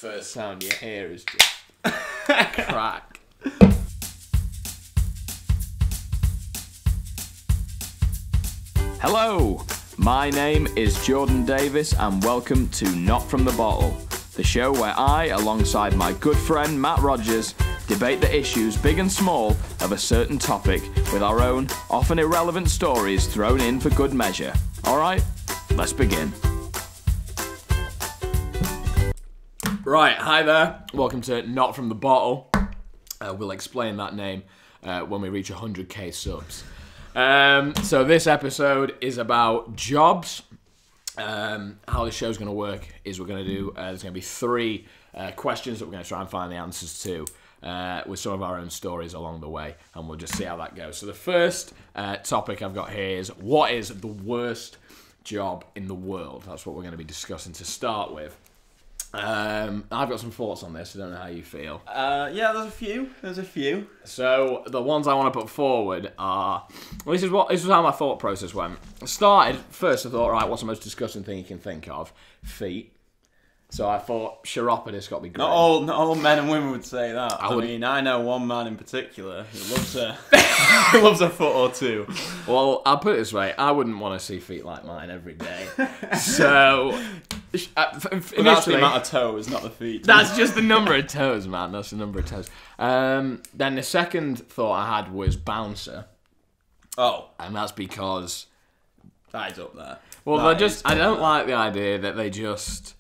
first sound you hear is just crack. Hello, my name is Jordan Davis and welcome to Not From The Bottle, the show where I, alongside my good friend Matt Rogers, debate the issues, big and small, of a certain topic with our own, often irrelevant stories thrown in for good measure. Alright, let's begin. Right, hi there. Welcome to Not From The Bottle. We'll explain that name when we reach 100k subs. So this episode is about jobs. How the show's going to work is we're going to do, there's going to be 3 questions that we're going to try and find the answers to with some of our own stories along the way, and we'll just see how that goes. So the first topic I've got here is, what is the worst job in the world? That's what we're going to be discussing to start with. I've got some thoughts on this. I don't know how you feel. Yeah, there's a few. So the ones I want to put forward are, well, this is how my thought process went. I started first. I thought, right, what's the most disgusting thing you can think of? Feet. So I thought chiropodist got to be great. Not all men and women would say that. I mean, I know one man in particular who loves a who loves a foot or two. Well, I'll put it this way: I wouldn't want to see feet like mine every day. So. That's the amount of toes, not the feet. That's just the number of toes, man. That's the number of toes. Then the second thought I had was bouncer. Oh. And that's because... That is up there. Well, I don't like the idea that they just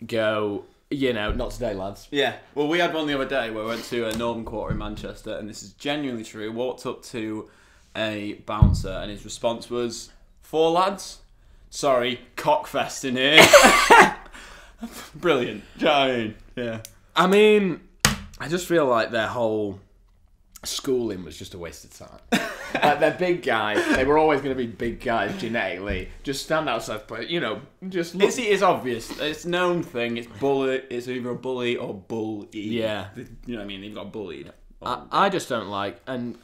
go, you know, not today, lads. Yeah. Well, we had one the other day where we went to a Northern Quarter in Manchester, and this is genuinely true. Walked up to a bouncer, and his response was, 4 lads? Sorry, cockfest in here. Brilliant. Do you know what I mean? Yeah. I mean, I just feel like their whole schooling was just a waste of time. Like, they're big guys. They were always going to be big guys genetically. Just stand outside, but, you know, just look. It's obvious. It's a known thing. It's bully. It's either a bully or bully. Yeah. You know what I mean? They've got bullied. I just don't like, and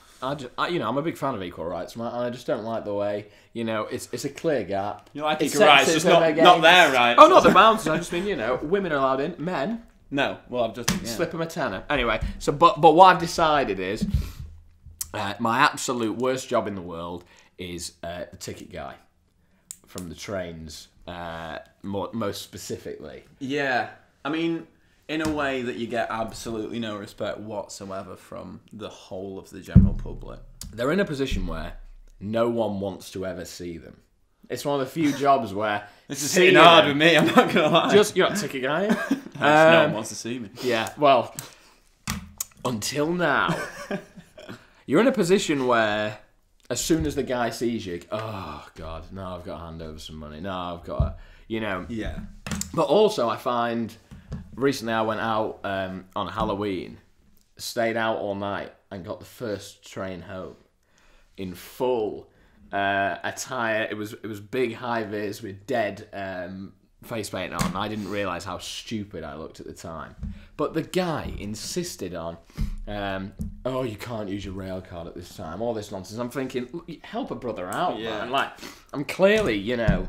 you know, I'm a big fan of equal rights, man, and I just don't like the way, you know, it's a clear gap. You like equal rights, just not their rights. Oh, not the bouncers. I just mean, you know, women are allowed in, men. No, well, I've just slip them a tenner. Anyway, so but what I've decided is, my absolute worst job in the world is the ticket guy from the trains, most specifically. Yeah, I mean, in a way that you get absolutely no respect whatsoever from the whole of the general public. They're in a position where no one wants to ever see them. It's one of the few jobs where... This is hitting hard with me, I'm not going to lie. Just, you're not a ticket guy. No one wants to see me. Yeah, well, until now, you're in a position where as soon as the guy sees you, oh, God, no, I've got to hand over some money. No, I've got to, you know. Yeah. But also, I find... Recently, I went out on Halloween, stayed out all night, and got the first train home in full attire. It was big high vis with dead face paint on. I didn't realise how stupid I looked at the time. But the guy insisted on, oh, you can't use your rail card at this time. All this nonsense. I'm thinking, help a brother out, man. Like, I'm clearly, you know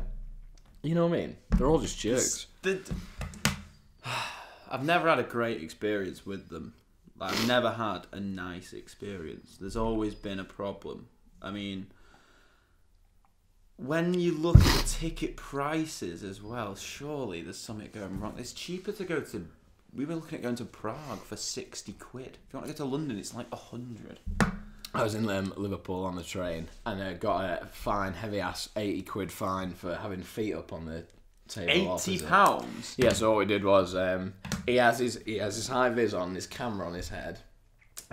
what I mean? They're all just jerks. I've never had a great experience with them. Like, I've never had a nice experience. There's always been a problem. I mean, when you look at the ticket prices as well, surely there's something going wrong. It's cheaper to go to... We were looking at going to Prague for 60 quid. If you want to go to London, it's like 100. I was in Liverpool on the train and got a fine, heavy-ass 80 quid fine for having feet up on the... £80? Yeah, so what we did was he has his high vis on, his camera on his head,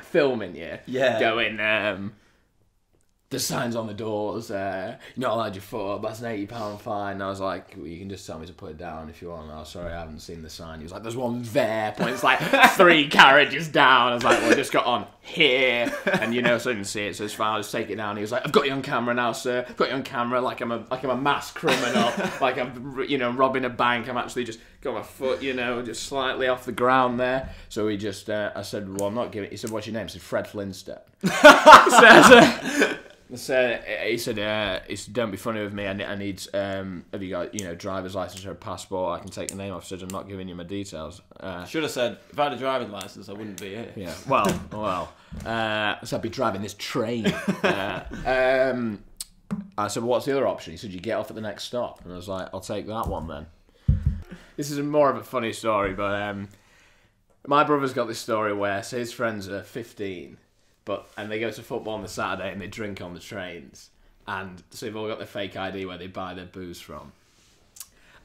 filming you. Yeah. Going, the signs on the doors, you're not allowed your foot up, that's an £80 fine. And I was like, well, you can just tell me to put it down if you want. And I was sorry, I haven't seen the sign. He was like, there's one there, points like 3 carriages down. I was like, well, I just got on here, and you know, so I didn't see it, so it's fine, I'll just take it down. He was like, I've got you on camera now, sir. I've got you on camera like I'm a mass criminal, like I'm, you know, robbing a bank. I'm actually just got my foot, you know, just slightly off the ground there. So he just, I said, well, I'm not giving. He said, what's your name? I said, Fred Flintstone. He said, "Don't be funny with me. I need. Have you got driver's license or a passport? I can take the name off." I said, "I'm not giving you my details." Should have said, if I had a driving license, I wouldn't be here. Yeah. Well. So I'd be driving this train. I said, "What's the other option?" He said, "You get off at the next stop." And I was like, "I'll take that one then." This is more of a funny story, but my brother's got this story where his friends are 15. And they go to football on the Saturday and they drink on the trains. And so they've all got their fake ID where they buy their booze from.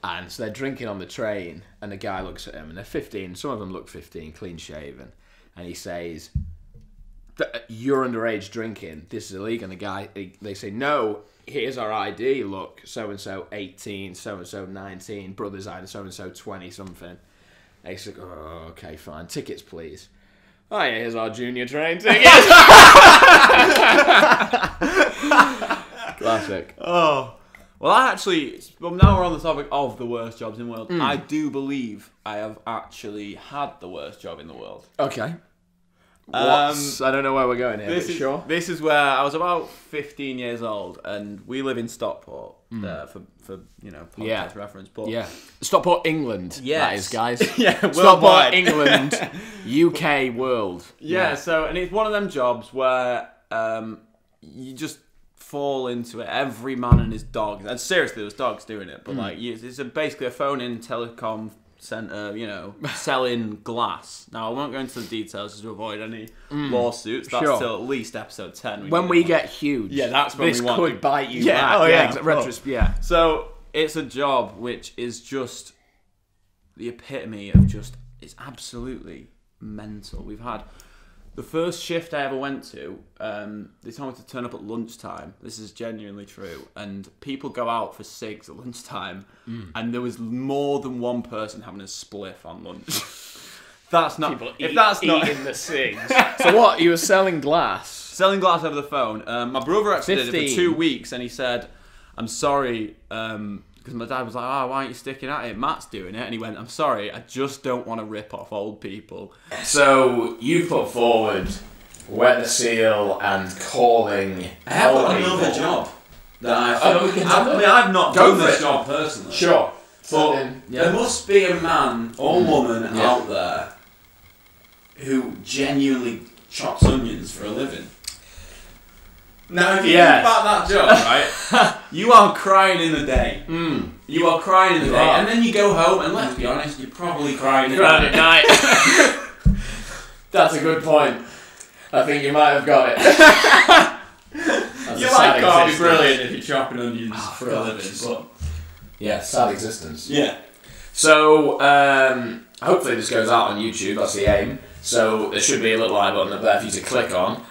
And so they're drinking on the train and the guy looks at them and they're 15. Some of them look 15, clean shaven. And he says, "You're underage drinking. This is illegal." And the guy, they say, "No, here's our ID. Look, so-and-so 18, so-and-so 19, brother's ID, so-and-so 20 something." And he's like, "Oh, okay, fine. Tickets, please." "Oh yeah, here's our junior train ticket." Classic. Oh. Well, now we're on the topic of the worst jobs in the world. I do believe I have actually had the worst job in the world. Okay. I don't know where we're going here, sure. This is where I was about 15 years old, and we live in Stockport, for podcast reference. But yeah. Stockport, England, that is, guys. Yeah, Stockport, England, UK, world. Yeah, so, and it's one of them jobs where you just fall into it. Every man and his dog. And seriously, there's dogs doing it, but it's basically a phone-in telecom centre, selling glass. Now, I won't go into the details just to avoid any lawsuits. That's till at least episode 10. When we get huge. Yeah, that's when this we want. could bite you back. Yeah. So, it's a job which is just the epitome of it's absolutely mental. We've had the first shift I ever went to, they told me to turn up at lunchtime. This is genuinely true. And people go out for cigs at lunchtime, and there was more than one person having a spliff on lunch. That's not... eating the cigs. So what, you were selling glass? Selling glass over the phone. My brother actually did it for 2 weeks, and he said, "I'm sorry," because my dad was like, "Oh, why aren't you sticking at it? Matt's doing it." And he went, "I'm sorry, I just don't want to rip off old people." So you put forward wet the seal and calling. I have got another job that I've not done this job personally. Sure. But there must be a man or woman out there who genuinely chops onions for a living. Now, if you think about that job, right, you are crying in the day. You are crying in the day. And then you go home, and let's be honest, you're probably crying at night. That's a good point. I think you might have got it. Your life can't be brilliant if you're chopping onions for a living. But yeah, sad existence. Yeah. So, hopefully this goes out on YouTube, that's the aim. So there should be a little I button up there for you to click on,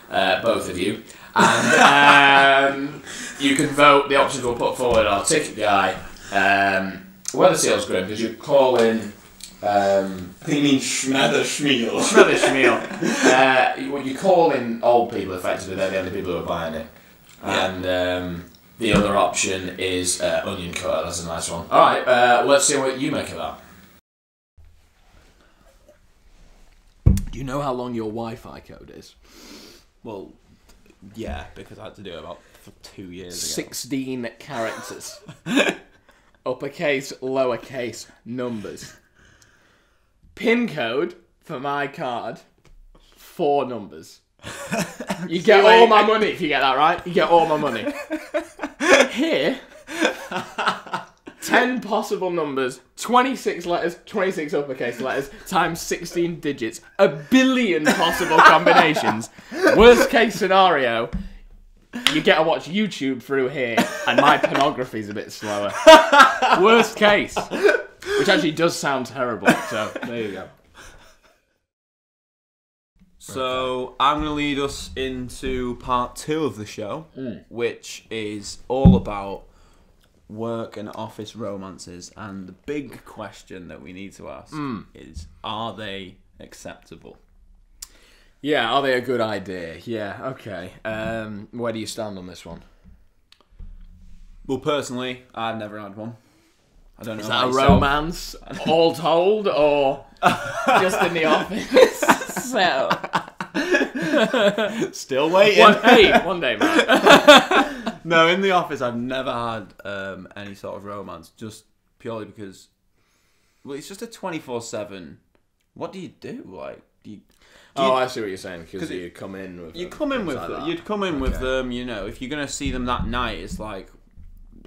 both of you. And you can vote. The options we'll put forward are ticket guy, weather seals grim, because you call in. I think you mean Schmeder Schmiel. Schmeder Schmiel. You call in old people, effectively, they're the only people who are buying it. And the other option is onion cutter. That's a nice one. Alright, let's see what you make of that. Do you know how long your Wi-Fi code is? Well, yeah, because I had to do it about 2 years ago. 16 characters. Uppercase, lowercase, numbers. PIN code for my card, 4 numbers. You get all my money if you get that right. You get all my money. Here, 10 possible numbers, 26 letters, 26 uppercase letters, times 16 digits, 1 billion possible combinations. Worst case scenario, you get to watch YouTube through here, and my pornography's a bit slower. Worst case. Which actually does sound terrible, so there you go. So I'm going to lead us into part 2 of the show, which is all about work and office romances. And the big question that we need to ask is, are they acceptable? Yeah, are they a good idea? Yeah, okay. Where do you stand on this one? Well, personally, I've never had one. I don't know. Is that a romance, all told, or just in the office? So, Still waiting. One day, man. No, in the office, I've never had any sort of romance, just purely because, well, it's just a 24/7. What do you do? Like, I see what you're saying, because you come in with You'd come in with them, you know, if you're going to see them that night, it's like,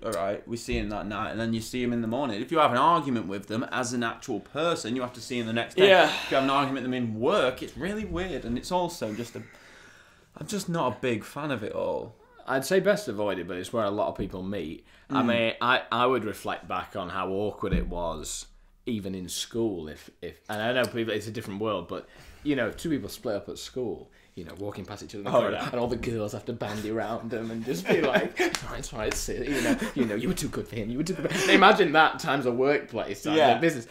all right, we see him that night, and then you see him in the morning. If you have an argument with them as an actual person, you have to see him the next day. Yeah. If you have an argument with them in work, it's really weird, and it's also just I'm just not a big fan of it all. I'd say best avoided, but it's where a lot of people meet. I mean, I would reflect back on how awkward it was, even in school, if and I know people, it's a different world, but you know, two people split up at school, you know, walking past each other in the corridor, and all the girls have to bandy around them and just be like, sorry, sit, you know, you were too good for him, you were too good for him. Imagine that times a workplace, times a business.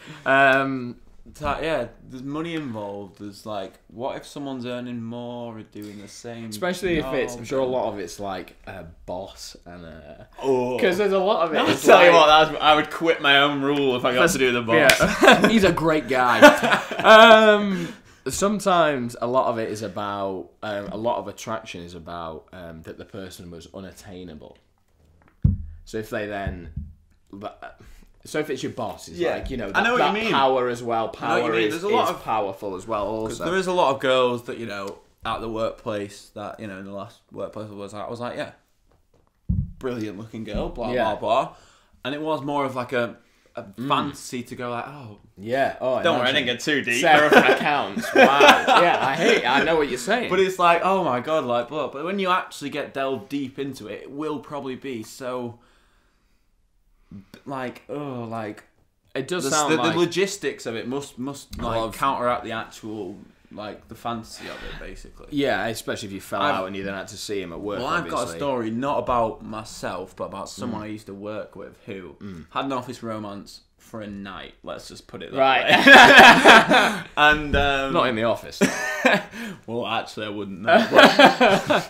There's money involved. There's like, what if someone's earning more or doing the same? Especially if I'm sure a lot of it's like a boss and because there's a lot of it. I'll tell you what, I would quit my own rule if I got to do the boss. Yeah. He's a great guy. Sometimes a lot of it is about a lot of attraction is about that the person was unattainable. So if they then. So if it's your boss, it's like, you know, I know what you mean. Power as well. Power is powerful as well also. There is a lot of girls that, you know, at the workplace that, you know, in the last workplace I was like, yeah, brilliant looking girl, blah, blah, blah. And it was more of like a fantasy to go like, oh. Yeah. Oh, don't worry, I didn't get too deep. Sarah from accounts. Wow. Yeah, I know what you're saying. But it's like, oh my God, like, but when you actually get delved deep into it, it will probably be so... Like, it does sound like the logistics of it must like counteract the actual, like, the fantasy of it, basically. Yeah, especially if you fell out and you then had to see him at work. Well, obviously. I've got a story not about myself, but about someone I used to work with who had an office romance for a night. Let's just put it that way. And not in the office. Well, actually, I wouldn't know.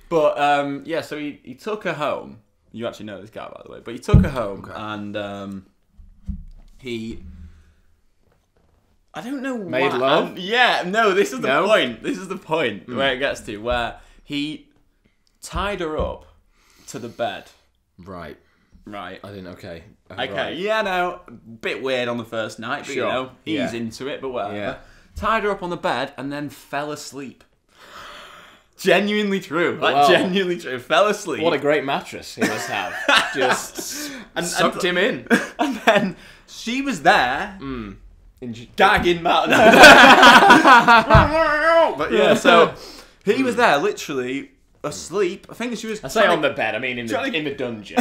But yeah, so he took her home. You actually know this guy, by the way. But he took her home, and I don't know why. Made love? Yeah, no, this is the point. This is the point where it gets to, where he tied her up to the bed. Right. Right. I didn't, okay. Okay, right. yeah, no, bit weird on the first night, but, you know, he's into it, but whatever. Yeah. Tied her up on the bed, and then fell asleep. Genuinely true. Like, genuinely true. Fell asleep. What a great mattress he must have. Just sucked him in. And then she was there, gagging Matt. But yeah, so he was there, literally asleep. I think she was. I say on the bed. I mean in the dungeon.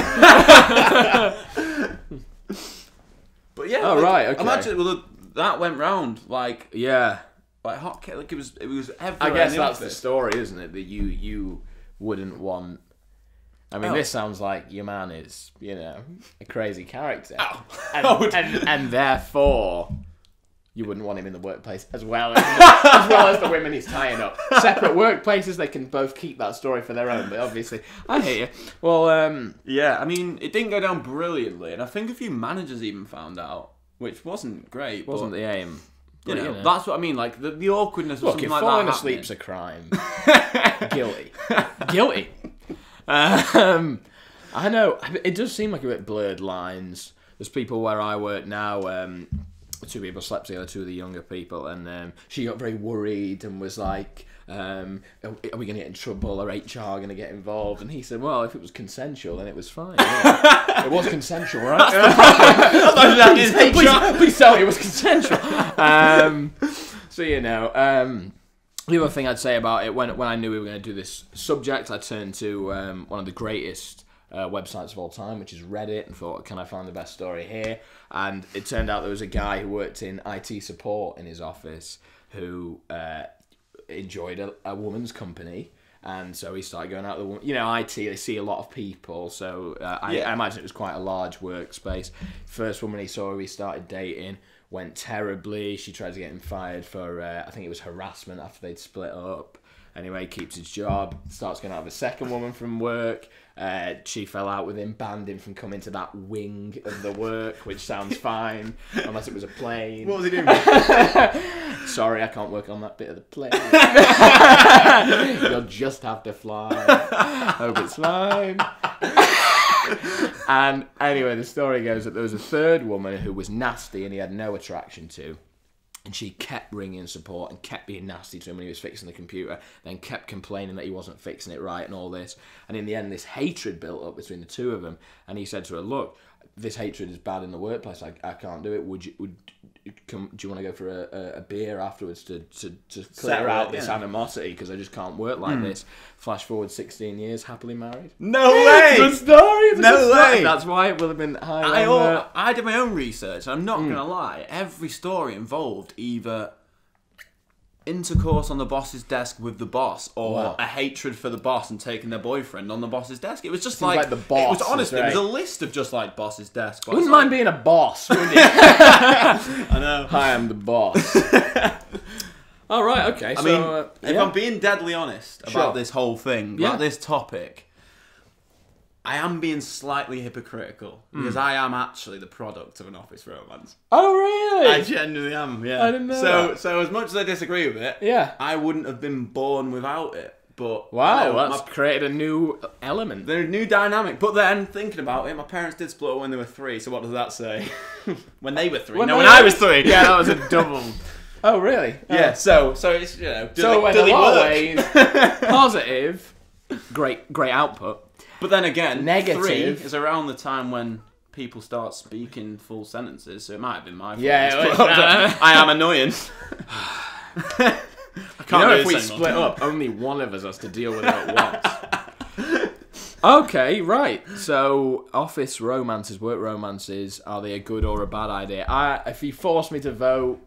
But yeah. Oh, right. Okay. Imagine that went round like. Yeah. Like hotcakes, like it was everywhere. I guess that's the story, isn't it? That you wouldn't want. I mean, this sounds like your man is, you know, a crazy character, and therefore you wouldn't want him in the workplace as well as the women he's tying up. Separate workplaces, they can both keep that story for their own. But obviously, I hear you. Well, yeah, I mean, it didn't go down brilliantly, and I think a few managers even found out, which wasn't great. Wasn't the aim. You know, that's what I mean. Like the awkwardness of something like that. Falling asleep's a crime. Guilty. I know. It does seem like a bit blurred lines. There's people where I work now. Two people slept together, two of the younger people, and she got very worried and was like, are we going to get in trouble? Are HR going to get involved? And he said, well, if it was consensual, then it was fine. Yeah. It was consensual, right? Please tell me it was consensual. So, you know, the other thing I'd say about it, when I knew we were going to do this subject, I turned to one of the greatest websites of all time, which is Reddit, and thought, can I find the best story here? And it turned out there was a guy who worked in IT support in his office who enjoyed a woman's company, and so he started going out the, you know, IT, they see a lot of people, so I imagine it was quite a large workspace. First woman he saw who he started dating went terribly. She tried to get him fired for I think it was harassment after they'd split up. Anyway, he keeps his job, starts going out with a second woman from work. She fell out with him, banned him from coming to that wing of the work, which sounds fine, unless it was a plane. What was he doing? Sorry, I can't work on that bit of the plane. You'll just have to fly. Hope it's fine. And anyway, the story goes that there was a third woman who was nasty and he had no attraction to. And she kept ringing support and kept being nasty to him when he was fixing the computer, then kept complaining that he wasn't fixing it right and all this. And in the end, this hatred built up between the two of them. And he said to her, look, this hatred is bad in the workplace. I can't do it. Do you want to go for a beer afterwards to clear out this animosity? Because I just can't work like this. Flash forward 16 years, happily married. No way! Good story. No way! That's why it will have been high. I did my own research. I'm not gonna lie. Every story involved either intercourse on the boss's desk with the boss, or a hatred for the boss and taking their boyfriend on the boss's desk. It was just like the boss. It was honestly, it was a list of just like boss's desk. Wouldn't mind being a boss, would you? I know. Hi, I'm the boss. All right, okay. I mean, if I'm being deadly honest about this whole thing, about this topic, I am being slightly hypocritical because I am actually the product of an office romance. Oh, really? I genuinely am, yeah. I didn't know that. So as much as I disagree with it, I wouldn't have been born without it. But wow, that's created a new element. There's a new dynamic. But then, thinking about it, my parents did split up when they were 3, so what does that say? When they were 3. When I was 3. Yeah, that was a double. Oh, really? Yeah, so it's, you know, so in a lot of ways, positive, great output. But then again, negative 3 is around the time when people start speaking full sentences, so it might have been my fault. Yeah, I am annoying. I can't if we split up, only one of us has to deal with it at once. Okay, right. So, office romances, work romances, are they a good or a bad idea? If you force me to vote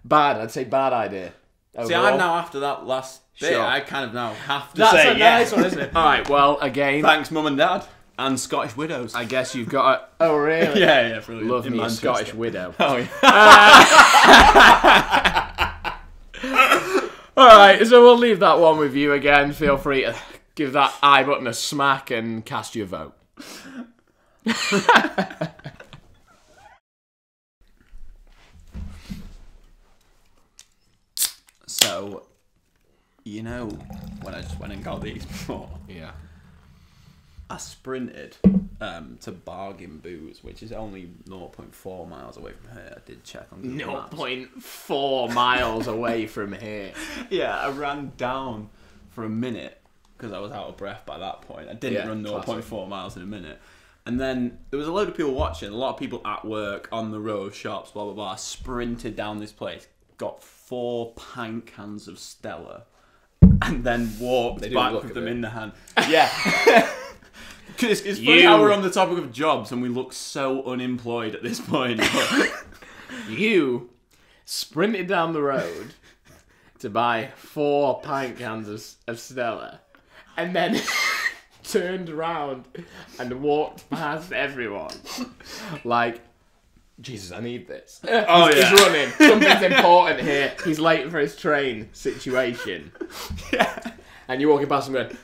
bad, I'd say bad idea. Overall. See, I'm now after that last bit. Sure. I kind of now have to say yes. That's a nice one, isn't it? All right, well, again... Thanks, Mum and Dad. And Scottish widows. I guess you've got a... Oh, really? Yeah, brilliant. Love me a Scottish widow. Oh, yeah. All right, so we'll leave that one with you again. Feel free to give that I button a smack and cast your vote. So, you know, when I just went and got these before, I sprinted to Bargain Booze, which is only 0.4 miles away from here. I did check on Google Maps. 0.4 miles away from here. Yeah, I ran down for a minute because I was out of breath by that point. I didn't run 0.4 miles in a minute. And then there was a load of people watching, a lot of people at work, on the road, shops, blah, blah, blah. I sprinted down this place, got 4 pint cans of Stella, and then walked back with them in the hand. Yeah. It's funny how we're on the topic of jobs and we look so unemployed at this point. You sprinted down the road to buy 4 pint cans of Stella and then turned around and walked past everyone like, Jesus, I need this. Oh, He's running. Something's important here. He's late for his train situation. Yeah. And you're walking past him going...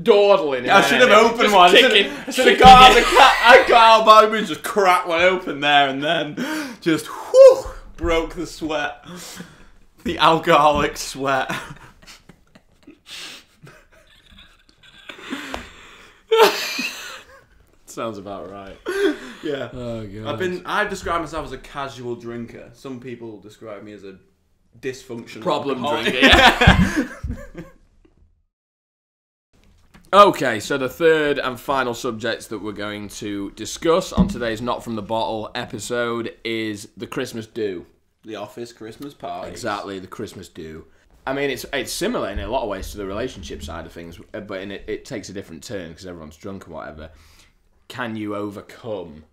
dawdling. I should have opened one. I should have got out of the cat. I got out of my and just cracked one open there, and then just broke the sweat, the alcoholic sweat. Sounds about right. Yeah. Oh god. I've described myself as a casual drinker. Some people describe me as a dysfunctional problem alcoholic. drinker. Yeah. Okay, so the third and final subject that we're going to discuss on today's Not From The Bottle episode is the Christmas do. The office Christmas party. Exactly, the Christmas do. I mean, it's similar in a lot of ways to the relationship side of things, but it takes a different turn because everyone's drunk and whatever. Can you overcome,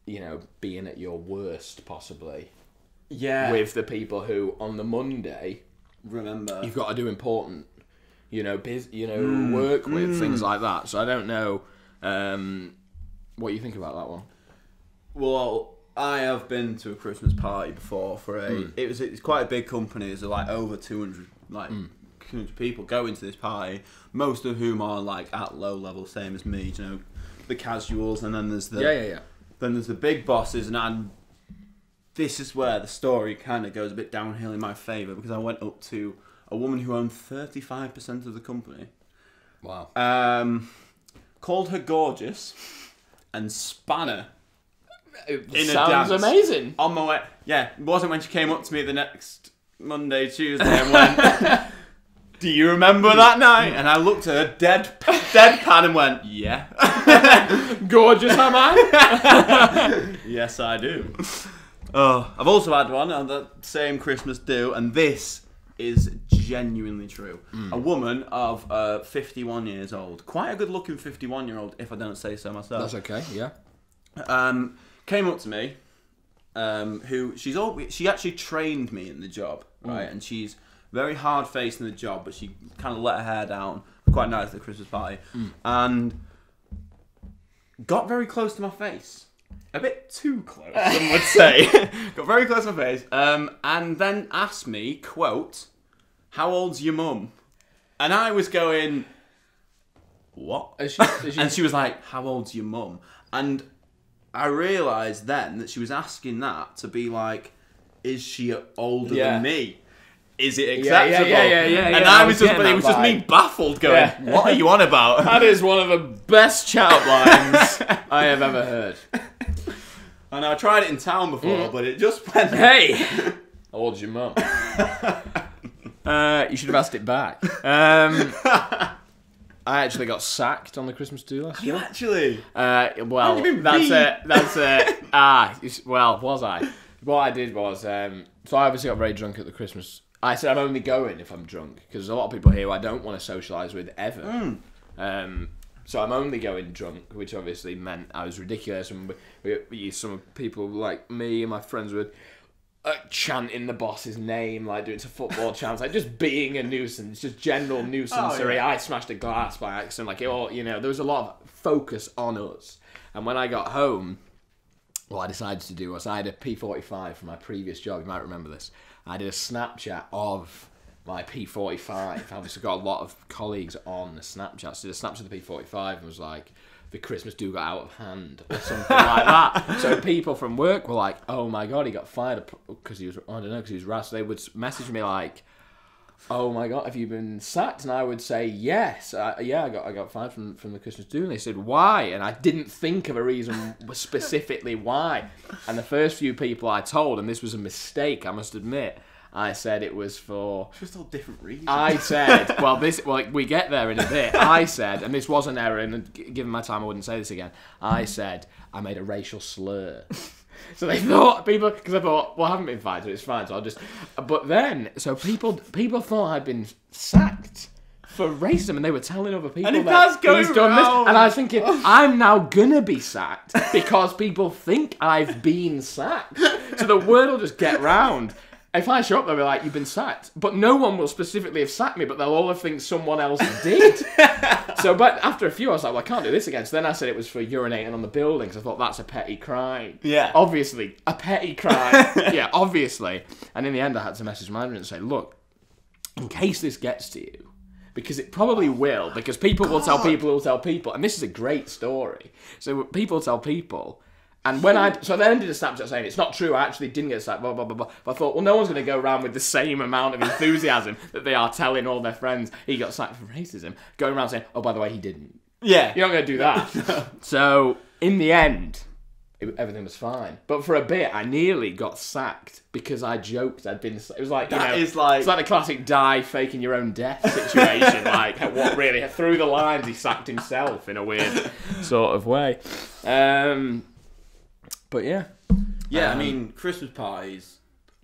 being at your worst, possibly? Yeah. With the people who, on the Monday... Remember. You've got to do important... work with, things like that. So I don't know what you think about that one. Well, I have been to a Christmas party before for it's quite a big company. There's like over 200 of people going to this party, most of whom are like at low level, same as me. You know, the casuals, and then there's the then there's the big bosses, and this is where the story kind of goes a bit downhill in my favour, because I went up to a woman who owned 35% of the company. Wow. Called her gorgeous and span her. It sounds amazing. On my way. Yeah, it wasn't when she came up to me the next Monday, Tuesday, and went, do you remember that night? And I looked at her deadpan and went, yeah. Gorgeous, am I? Yes, I do. Oh, I've also had one on the same Christmas do, and this is genuinely true. A woman of 51 years old, quite a good-looking 51-year-old, if I don't say so myself. That's okay. Yeah. Came up to me. She actually trained me in the job, right? And she's very hard-faced in the job, but she kind of let her hair down. Quite nice at the Christmas party, and got very close to my face. A bit too close, some would say. Got very close to my face, and then asked me, quote, "How old's your mum?" And I was going, what? And she was like, "How old's your mum?" And I realised then that she was asking that to be like, is she older than me? Is it acceptable? Yeah. And I was just, but it was just me baffled going, what are you on about? That is one of the best shout lines I have ever heard. And I tried it in town before, but it just went, hey, how old's your mum? You should have asked it back. I actually got sacked on the Christmas do last year. You actually? Well, that's it. Well, was I? What I did was, so I obviously got very drunk at the Christmas. I said I'm only going if I'm drunk, because there's a lot of people here who I don't want to socialise with ever. So I'm only going drunk, which obviously meant I was ridiculous. And some people like me and my friends were chanting the boss's name, like doing some football chants, like just being a nuisance, just general nuisancery. I smashed a glass by accident, like it all, there was a lot of focus on us. And when I got home, what I decided to do was I had a P45 from my previous job. You might remember this. I did a Snapchat of my P45. I obviously got a lot of colleagues on the Snapchat. So I did a Snapchat of the P45 and was like, the Christmas do got out of hand or something like that. So people from work were like, oh my God, he got fired because he was, I don't know, because he was rash. They would message me like, oh my God, have you been sacked? And I would say, yes. I got fired from the Christmas do. And they said, why? And I didn't think of a reason specifically why. And the first few people I told, and this was a mistake, I must admit, I said it was for... Just all different reasons. I said, we get there in a bit. I said, and this was an error, and given my time I wouldn't say this again. I said, I made a racial slur. So they thought, because I thought, well, I haven't been fired, so it's fine, so I'll just... But then, so people thought I'd been sacked for racism, and they were telling other people and that he's done this. And I was thinking, I'm now gonna be sacked because people think I've been sacked. So the word will just get round. If I show up, they'll be like, you've been sacked. But no one will specifically have sacked me, but they'll all have think someone else did. But after a few, I was like, well, I can't do this again. So then I said it was for urinating on the buildings. I thought, that's a petty crime. Yeah. Obviously, a petty crime. Yeah, obviously. And in the end, I had to message management and say, look, in case this gets to you, because it probably will, because people will tell people who will tell people. And this is a great story. So people tell people... And when so I then did a Snapchat saying, it's not true, I actually didn't get sacked, blah, blah, blah, blah. But I thought, well, no one's going to go around with the same amount of enthusiasm that they are telling all their friends he got sacked for racism, going around saying, oh, by the way, he didn't. Yeah. You're not going to do that. So, in the end, everything was fine. But for a bit, I nearly got sacked because I joked I'd been... It was like, it's like the classic die faking your own death situation. Like, what really... Through the lines, he sacked himself in a weird sort of way. But yeah. Yeah, I mean, Christmas parties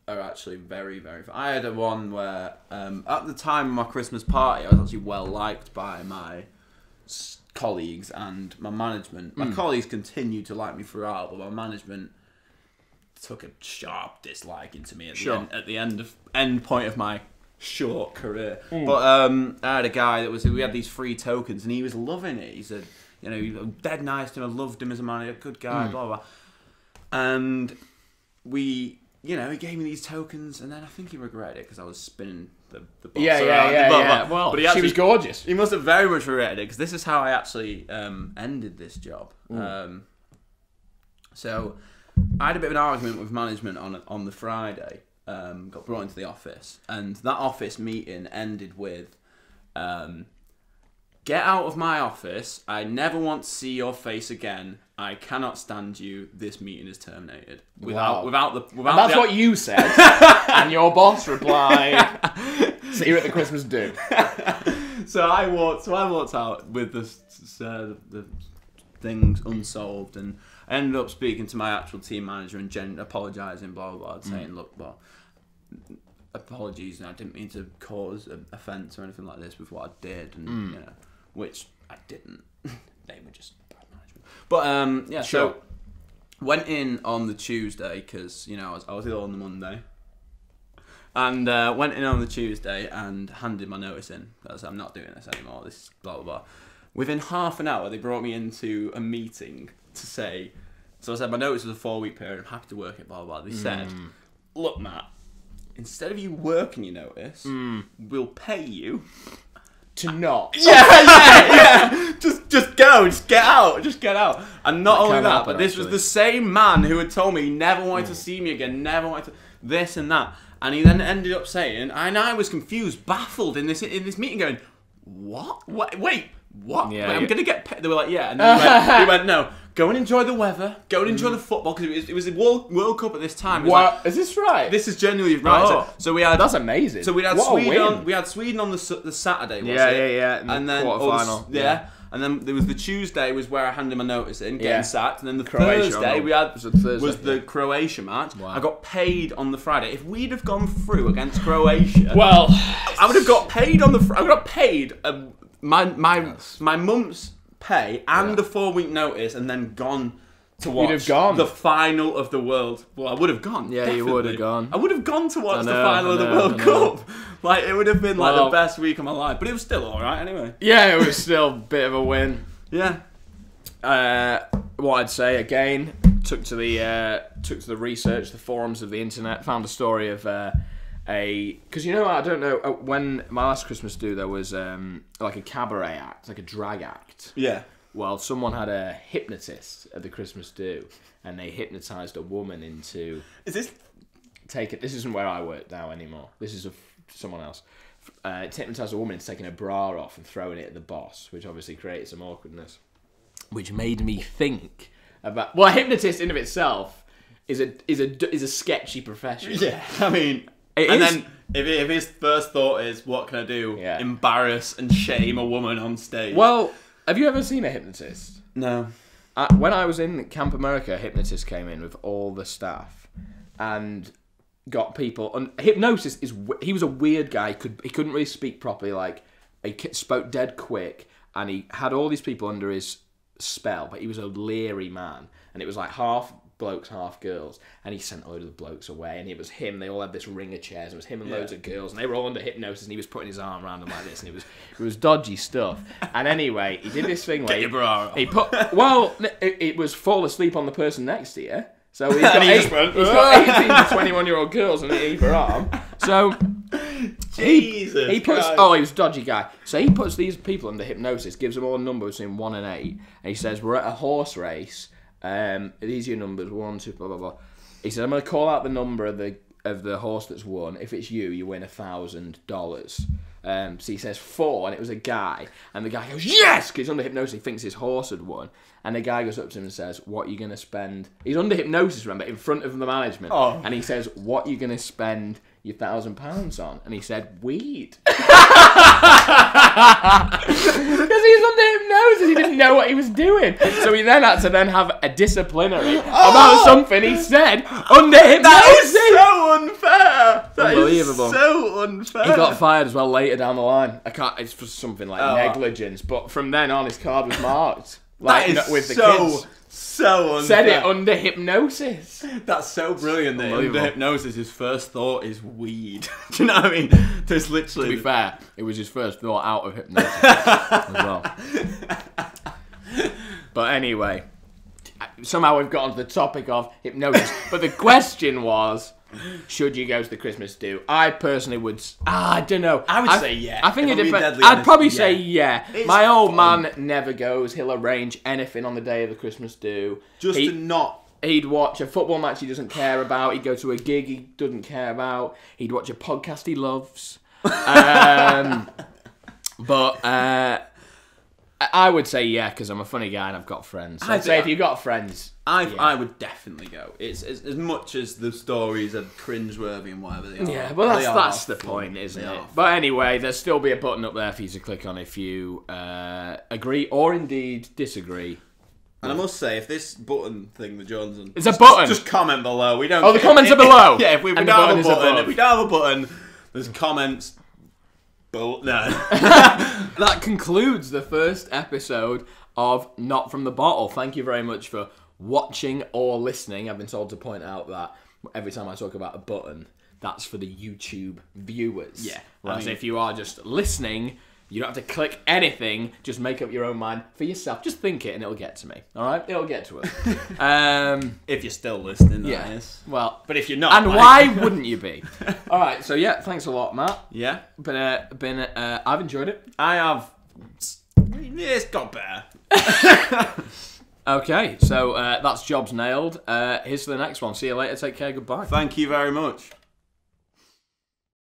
are actually very, very fun. I had one where, at the time of my Christmas party, I was actually well liked by my colleagues and my management. My colleagues continued to like me throughout, but my management took a sharp disliking to me at the end point of my short career. But I had a guy we had these free tokens, and he was loving it. He said, he was dead nice to him. I loved him as a man, a good guy, blah, blah, blah. And he gave me these tokens, and then I think he regretted it because I was spinning the boss Yeah. Well, but she was gorgeous. He must have very much regretted it, because this is how I actually ended this job. So I had a bit of an argument with management on the Friday. Got brought into the office, and that office meeting ended with, "Get out of my office. I never want to see your face again. I cannot stand you. This meeting is terminated." Without And that's what you said, and your boss replied, "See you at the Christmas do." So I walked out with the things unsolved, and I ended up speaking to my actual team manager and apologising, blah blah blah, saying, "Look, well, apologies, and I didn't mean to cause offence or anything like this with what I did," and you know, which I didn't. They were just bad management. But yeah, Sure. so went in on the Tuesday, because you know I was ill on the Monday, and went in on the Tuesday and handed my notice in, because I'm not doing this anymore. This is blah blah blah. Within half an hour, they brought me into a meeting to say. So I said my notice was a 4-week period. I'm happy to work it. Blah blah blah. They said, "Look, Matt, instead of you working your notice, we'll pay you To not. yeah. Just go. Just get out. And not only can that, happen, but this was actually. the same man who had told me he never wanted to see me again, never wanted to this and that. And he then ended up saying, and I was confused, baffled in this meeting, going, "What? Wait, what? Yeah, Wait, I'm yeah. gonna get paid." They were like, "Yeah," and then he went, "No, go and enjoy the weather, go and enjoy the football," because it was the World Cup at this time. It was What? like, Is this right? this is genuinely right. Oh. So we had That's amazing. so we had What a Sweden win. on. We had Sweden on the Saturday. Was Yeah, it? yeah. In the And then quarterfinal. yeah. And then there was the Tuesday was where I handed my notice in, getting Yeah. sacked, and then the Croatia Thursday on we had was it Thursday? was the Croatia match. Wow. I got paid on the Friday. If we'd have gone through against Croatia, Well, I would have got paid on the. I got paid my month's pay and a 4-week notice, and then gone to watch have gone. the final of the World. Well, I would have gone. Yeah, you would have definitely. gone. I would have gone to watch the know, final of the I know, World I know. Cup. Like, it would have been like Well- the best week of my life, but it was still all right anyway. yeah, it was still a bit of a win. Yeah. What I'd say again, took to the research, the forums of the internet, found a story of because you know, I don't know, when my last Christmas do, there was like a cabaret act, like a drag act. Yeah. Well, someone had a hypnotist at the Christmas do, and they hypnotised a woman into Is this? This isn't where I work now anymore. This is someone else. Hypnotised a woman into taking her bra off and throwing it at the boss, which obviously created some awkwardness. Which made me think about. Well, a hypnotist in of itself is a sketchy profession. Yeah. I mean, It and is. then if his first thought is, "What can I do?" Yeah. Embarrass and shame a woman on stage. Well, have you ever seen a hypnotist? no. When I was in Camp America, a hypnotist came in with all the staff and got people. And hypnosis is. He was a weird guy. He couldn't really speak properly. Like, he spoke dead quick, and he had all these people under his spell, but he was a leery man, and it was like half blokes, half girls, and he sent a load of the blokes away, and it was him. They all had this ring of chairs, and it was him and loads of girls, and they were all under hypnosis, and he was putting his arm around them like this, and it was dodgy stuff. And anyway, he did this thing where Get your bra off. he put it was fall asleep on the person next to you. So he's got, And he just went, he's got 18 to 21-year-old girls on either arm. So Jesus. he puts. Christ. Oh, he was a dodgy guy. So he puts these people under hypnosis, gives them all a number between 1 and 8, and he says, "We're at a horse race. These are your numbers, 1, 2, blah blah blah." He said, "I'm going to call out the number of the horse that's won. If it's you win $1,000." So he says 4, and it was a guy, and the guy goes, "Yes!" Because he's under hypnosis, he thinks his horse had won, and the guy goes up to him and says, "What are you going to spend?" He's under hypnosis, remember, in front of the management, and he says, "What are you going to spend your £1,000 on?" And he said, "Weed." Because he was under hypnosis, he didn't know what he was doing. So he then had to have a disciplinary about something he said under hypnosis. That is so unfair. That is Unbelievable. so unfair. He got fired as well later down the line. It's for something like Oh. negligence, but from then on his card was marked. That Like is with the so kids. so unfair. Said it under hypnosis. That's so brilliant that under Unbelievable. hypnosis his first thought is weed. Do you know what I mean? There's literally. To be fair, it was his first thought out of hypnosis as well. But anyway, somehow we've got onto the topic of hypnosis. But the question was, should you go to the Christmas do? I personally would. I don't know. I would say yeah. I think If it I'm being depends. deadly I'd honest, probably yeah. say yeah. It's My old fun. man never goes. He'll arrange anything on the day of the Christmas do. Just to not. He'd watch a football match he doesn't care about. He'd go to a gig he doesn't care about. He'd watch a podcast he loves. But I would say yeah, because I'm a funny guy and I've got friends. So I'd say if you've got friends, I would definitely go. It's as much as the stories are cringeworthy and whatever they are. yeah, well they that's are the fun. point, isn't They it? are But anyway, there'll still be a button up there for you to click on if you agree or indeed disagree. And I must say, if this button thing that John's on, It's a button. Just comment below. We don't. Oh, the comments are below. Yeah, if we And don't the have button a is button, above. if we don't have a button, there's comments. No. That concludes the first episode of Not From The Bottle. Thank you very much for watching or listening. I've been told to point out that every time I talk about a button, that's for the YouTube viewers. Yeah, Whereas if you are just listening, you don't have to click anything. Just make up your own mind for yourself. Just think it and it'll get to me. All right? It'll get to us. If you're still listening, that Yeah. is. Well, But if you're not, and like- why wouldn't you be? All right. So yeah, thanks a lot, Matt. Yeah, I've enjoyed it. I have. It's got better. Okay, so that's jobs nailed. Here's to the next one. See you later. Take care. Goodbye. Thank you very much.